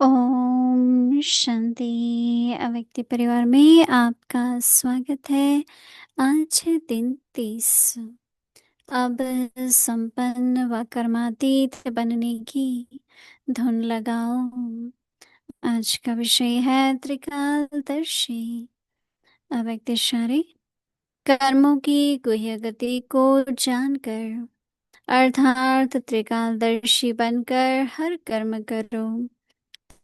ओम शांति। अव्यक्ति परिवार में आपका स्वागत है। आज है दिन 30। अब संपन्न व कर्मातीत बनने की धुन लगाओ। आज का विषय है त्रिकालदर्शी। अव्यक्तिशारी कर्मों की गुह्य गति को जानकर अर्थात त्रिकालदर्शी बनकर हर कर्म करो,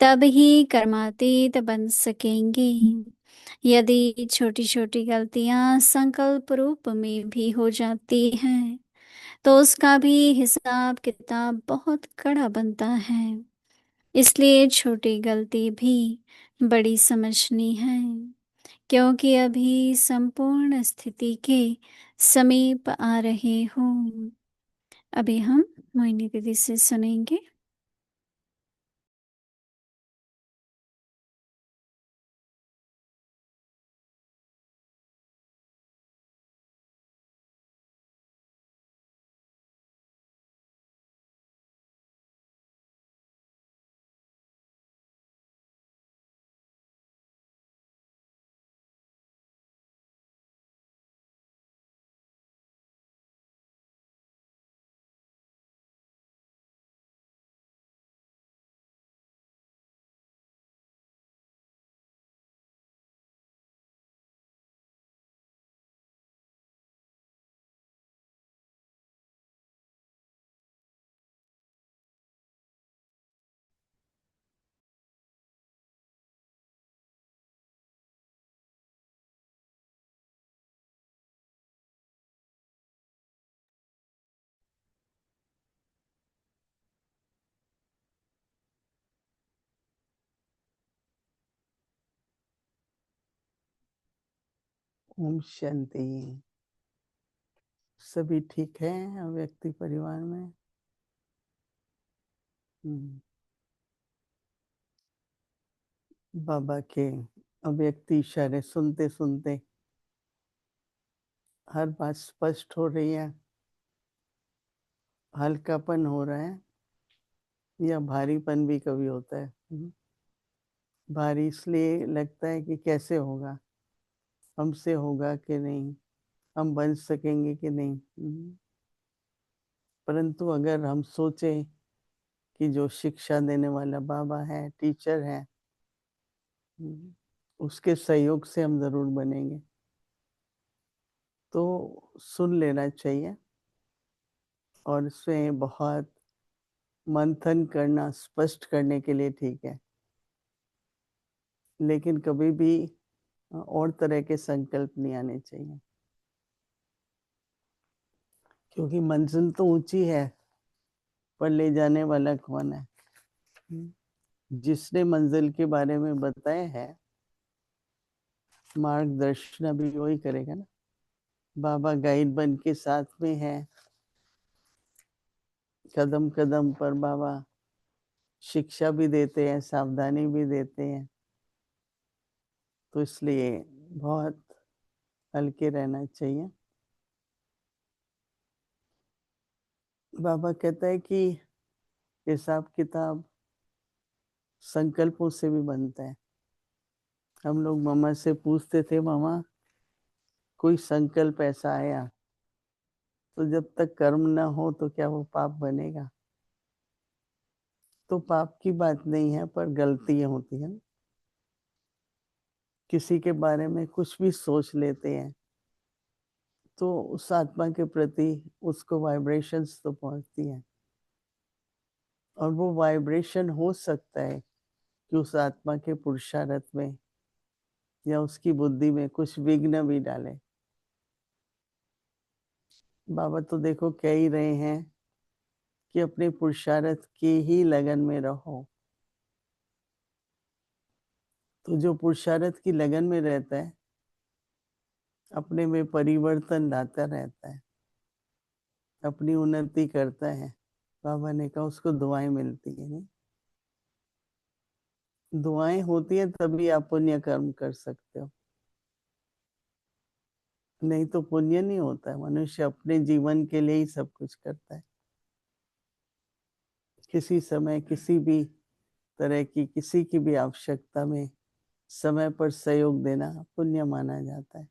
तब ही कर्मातीत बन सकेंगे। यदि छोटी छोटी गलतियां संकल्प रूप में भी हो जाती हैं तो उसका भी हिसाब किताब बहुत कड़ा बनता है। इसलिए छोटी गलती भी बड़ी समझनी है, क्योंकि अभी संपूर्ण स्थिति के समीप आ रहे हो। अभी हम मोहिनी दीदी से सुनेंगे। ओम शांति। सभी ठीक है अव्यक्ति परिवार में? बाबा के अव्यक्ति इशारे सुनते सुनते हर बात स्पष्ट हो रही है, हल्कापन हो रहा है या भारीपन भी कभी होता है। भारी इसलिए लगता है कि कैसे होगा, हमसे होगा कि नहीं, हम बन सकेंगे कि नहीं। परंतु अगर हम सोचें कि जो शिक्षा देने वाला बाबा है, टीचर है, उसके सहयोग से हम जरूर बनेंगे, तो सुन लेना चाहिए और इसमें बहुत मंथन करना स्पष्ट करने के लिए ठीक है। लेकिन कभी भी और तरह के संकल्प नहीं आने चाहिए, क्योंकि मंजिल तो ऊंची है पर ले जाने वाला कौन है? जिसने मंजिल के बारे में बताया है, मार्गदर्शन अभी वही करेगा ना। बाबा गाइड बन के साथ में है, कदम कदम पर बाबा शिक्षा भी देते हैं, सावधानी भी देते हैं। तो इसलिए बहुत हल्के रहना चाहिए। बाबा कहता है कि हिसाब किताब संकल्पों से भी बनता है। हम लोग मामा से पूछते थे, मामा कोई संकल्प ऐसा आया तो जब तक कर्म ना हो तो क्या वो पाप बनेगा? तो पाप की बात नहीं है, पर गलतियां होती हैं। किसी के बारे में कुछ भी सोच लेते हैं तो उस आत्मा के प्रति उसको वाइब्रेशंस तो पहुंचती हैं, और वो वाइब्रेशन हो सकता है कि उस आत्मा के पुरुषार्थ में या उसकी बुद्धि में कुछ विघ्न भी डाले। बाबा तो देखो कह ही रहे हैं कि अपने पुरुषार्थ की ही लगन में रहो। तो जो पुरुषार्थ की लगन में रहता है अपने में परिवर्तन लाता रहता है, अपनी उन्नति करता है। बाबा ने कहा उसको दुआएं मिलती है। नहीं, दुआएं होती है तभी आप पुण्य कर्म कर सकते हो, नहीं तो पुण्य नहीं होता है। मनुष्य अपने जीवन के लिए ही सब कुछ करता है। किसी समय किसी भी तरह की किसी की भी आवश्यकता में समय पर सहयोग देना पुण्य माना जाता है।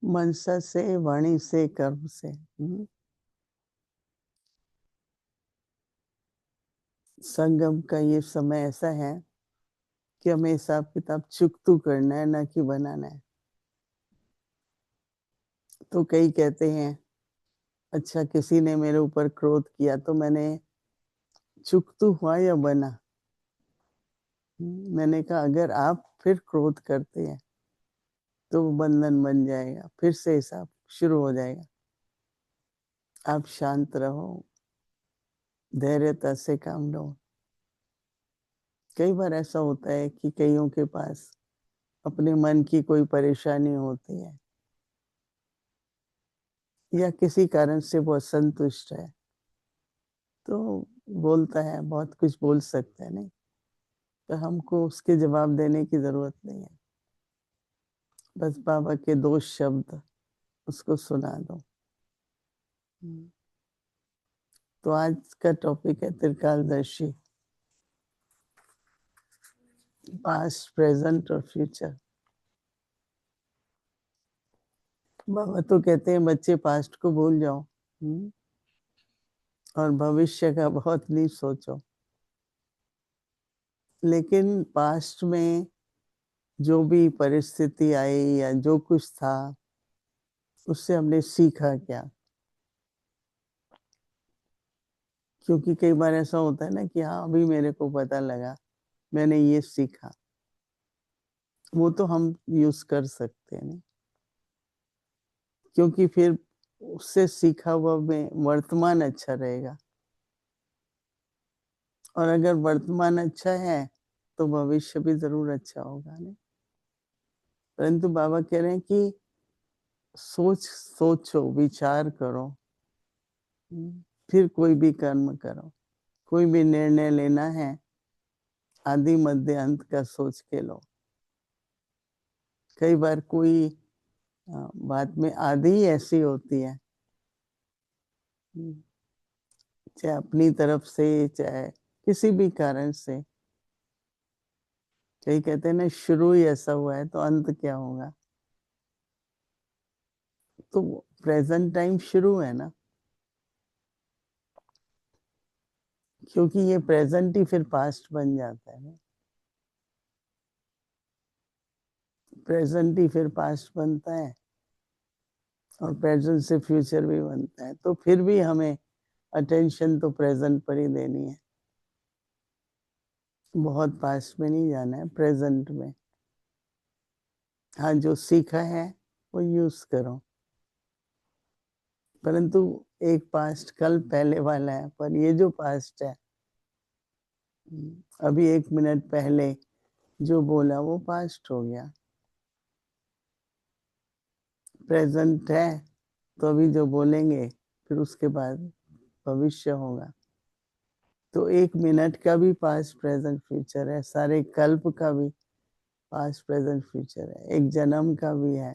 मनसा से, वाणी से, कर्म से। संगम का ये समय ऐसा है कि हमें हिसाब किताब चुकतू करना है, ना कि बनाना है। तो कई कहते हैं, अच्छा किसी ने मेरे ऊपर क्रोध किया तो मैंने चुकतू हुआ या बना? मैंने कहा अगर आप फिर क्रोध करते हैं तो वो बंधन बन जाएगा, फिर से हिसाब शुरू हो जाएगा। आप शांत रहो, धैर्यता से काम लो। कई बार ऐसा होता है कि कईयों के पास अपने मन की कोई परेशानी होती है या किसी कारण से वो असंतुष्ट है, तो बोलता है, बहुत कुछ बोल सकता है, नहीं तो हमको उसके जवाब देने की जरूरत नहीं है। बस बाबा के 2 शब्द उसको सुना दो। तो आज का टॉपिक है त्रिकालदर्शी, पास्ट, प्रेजेंट और फ्यूचर। बाबा तो कहते हैं बच्चे पास्ट को भूल जाओ और भविष्य का बहुत नहीं सोचो। लेकिन पास्ट में जो भी परिस्थिति आई या जो कुछ था, उससे हमने सीखा क्या? क्योंकि कई बार ऐसा होता है ना कि हाँ अभी मेरे को पता लगा, मैंने ये सीखा, वो तो हम यूज कर सकते हैं नहीं, क्योंकि फिर उससे सीखा हुआ में वर्तमान अच्छा रहेगा। और अगर वर्तमान अच्छा है तो भविष्य भी जरूर अच्छा होगा नहीं। परंतु बाबा कह रहे हैं कि सोचो, विचार करो, फिर कोई भी कर्म करो। कोई भी निर्णय लेना है, आदि मध्य अंत का सोच के लो। कई बार कोई बात में आदि ही ऐसी होती है, चाहे अपनी तरफ से चाहे किसी भी कारण से। कई कहते हैं ना, शुरू ही ऐसा हुआ है तो अंत क्या होगा? तो प्रेजेंट टाइम शुरू है ना, क्योंकि ये प्रेजेंट ही फिर पास्ट बन जाता है ना, प्रेजेंट ही फिर पास्ट बनता है और प्रेजेंट से फ्यूचर भी बनता है। तो फिर भी हमें अटेंशन तो प्रेजेंट पर ही देनी है, बहुत पास्ट में नहीं जाना है, प्रेजेंट में। हाँ, जो सीखा है वो यूज करो। परंतु एक पास्ट कल पहले वाला है, पर ये जो पास्ट है, अभी 1 मिनट पहले जो बोला वो पास्ट हो गया। प्रेजेंट है तो अभी जो बोलेंगे फिर उसके बाद भविष्य होगा। तो 1 मिनट का भी पास्ट प्रेजेंट फ्यूचर है, सारे कल्प का भी पास्ट प्रेजेंट फ्यूचर है, एक जन्म का भी है,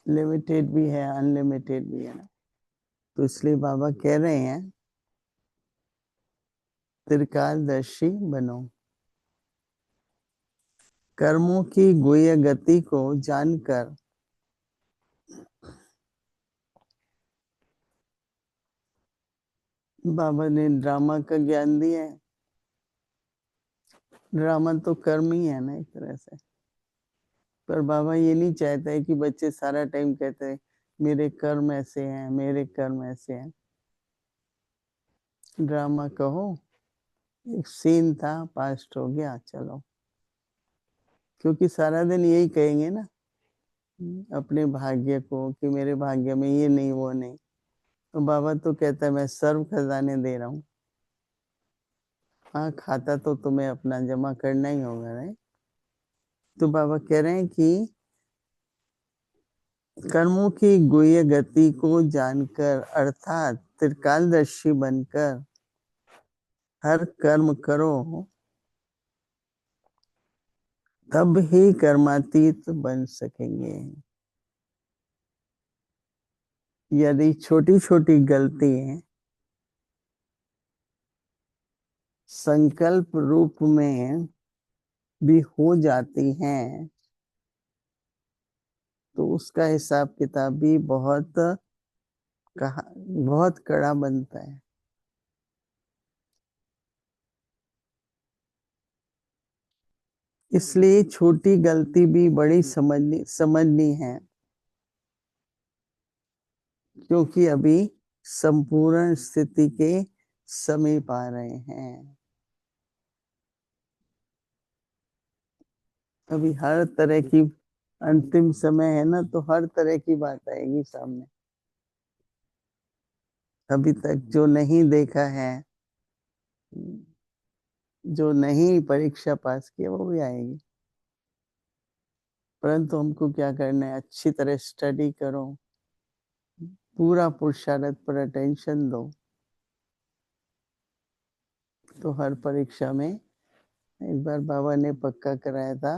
लिमिटेड भी है, अनलिमिटेड भी है ना। तो इसलिए बाबा कह रहे हैं त्रिकालदर्शी बनो। कर्मों की गुह्य गति को जानकर बाबा ने ड्रामा का ज्ञान दिया है। ड्रामा तो कर्म ही है ना एक तरह से। पर बाबा ये नहीं चाहता है कि बच्चे सारा टाइम कहते हैं मेरे कर्म ऐसे हैं, मेरे कर्म ऐसे हैं। ड्रामा कहो, एक सीन था, पास्ट हो गया, चलो। क्योंकि सारा दिन यही कहेंगे ना अपने भाग्य को कि मेरे भाग्य में ये नहीं वो नहीं। तो बाबा तो कहता है मैं सर्व खजाने दे रहा हूँ। हाँ, खाता तो तुम्हें अपना जमा करना ही होगा, नहीं? तो बाबा कह रहे हैं कि कर्मों की गुह्य गति को जानकर अर्थात त्रिकालदर्शी बनकर हर कर्म करो, तब ही कर्मातीत बन सकेंगे। यदि छोटी छोटी गलती संकल्प रूप में भी हो जाती हैं तो उसका हिसाब किताब भी बहुत कड़ा बनता है। इसलिए छोटी गलती भी बड़ी समझनी है, क्योंकि अभी संपूर्ण स्थिति के समीप आ रहे हैं। अभी हर तरह की अंतिम समय है ना, तो हर तरह की बात आएगी सामने। अभी तक जो नहीं देखा है, जो नहीं परीक्षा पास किया, वो भी आएगी। परंतु हमको क्या करना है, अच्छी तरह स्टडी करो, पूरा पुरुषार्थ पर अटेंशन दो, तो हर परीक्षा में एक बार बाबा ने पक्का कराया था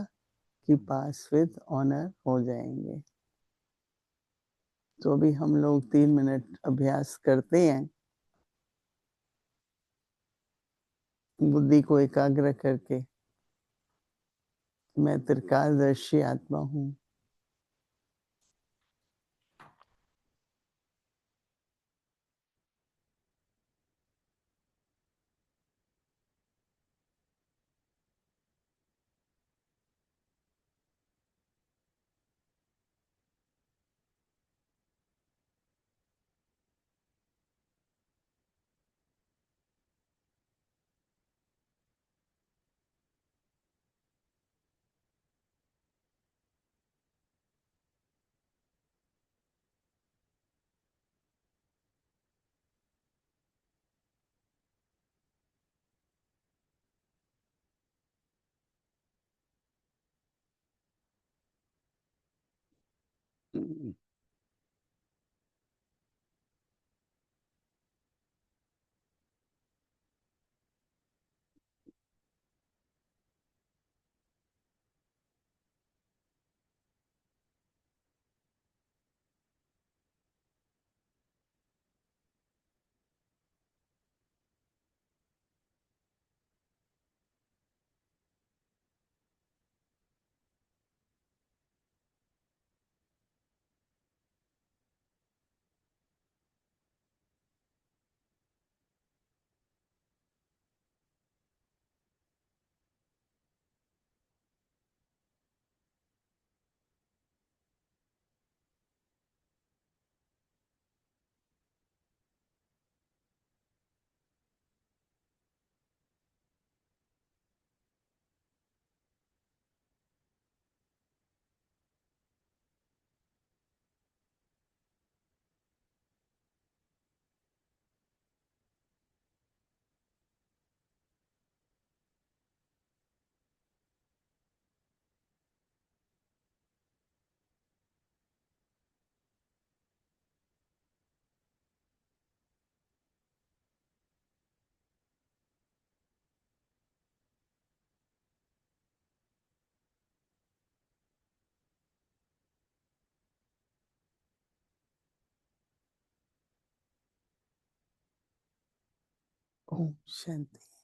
कि पास विद ऑनर हो जाएंगे। तो अभी हम लोग 3 मिनट अभ्यास करते हैं, बुद्धि को एकाग्र करके। मैं त्रिकालदर्शी आत्मा हूँ। ओम शांति।